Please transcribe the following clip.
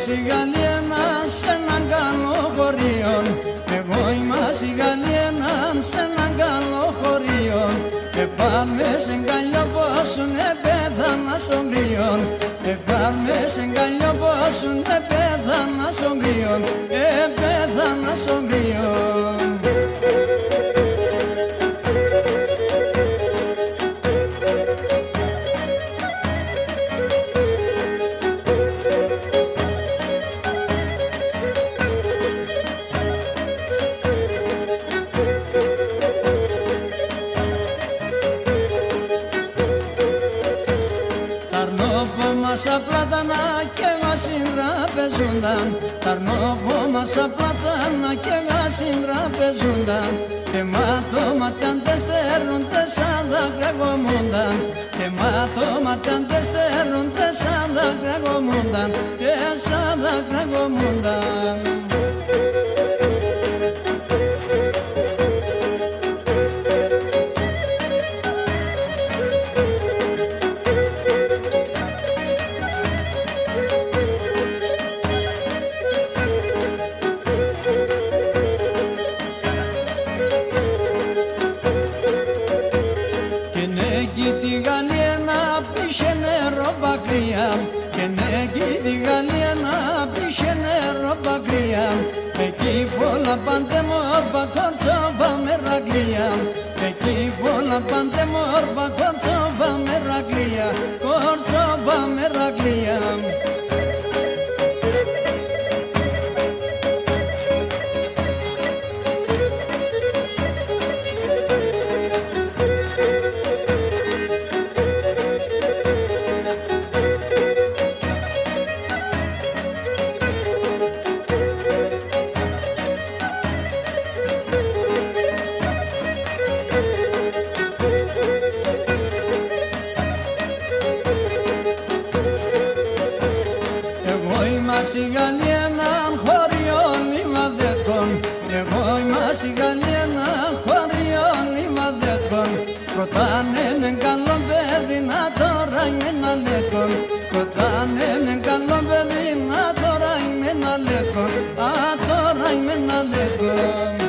η Γαλλιένα σ' έναν καλό χωριό. Εγώ είμαστε η Γαλλιένα σ' έναν καλό χωριό. Πάμε σε γκαλιό πόσουν πέθανα στον κρύο. Πάμε σε γκαλιό πόσουν πέθανα στον κρύο. Πέθανα στον κρύο. Μάσα πλάτανα και γασυντραπεζούνταν. Ταρνόπομασα πλάτανα και γασυντραπεζούνταν. Και μάτωματι αν τε στέρνονται σαν δάκρυα γομούνταν. Και μάτωματι αν τε στέρνονται σαν δάκρυα γομούνταν. Και σαν δάκρυα γομούνταν. Τη Γαλλιένα πήσε νερό πακρία. Και νέκει τη Γαλλιένα πήσε νερό πακρία. Εκεί πολλά παντεμόρφα κορτσόβα μερακλία. Εκεί πολλά παντεμόρφα κορτσόβα μερακλία. Κορτσόβα μερακλία. Η Γαλλιένα χωριών ημαδέτκων. Εγώ είμαστε η Γαλλιένα χωριών ημαδέτκον. Ρωτάνε νεν καλό παιδί να τώρα είμαι ένα λέκον. Ρωτάνε νεν καλό παιδί να τώρα είμαι ένα λέκον. Α, τώρα είμαι ένα λέκον.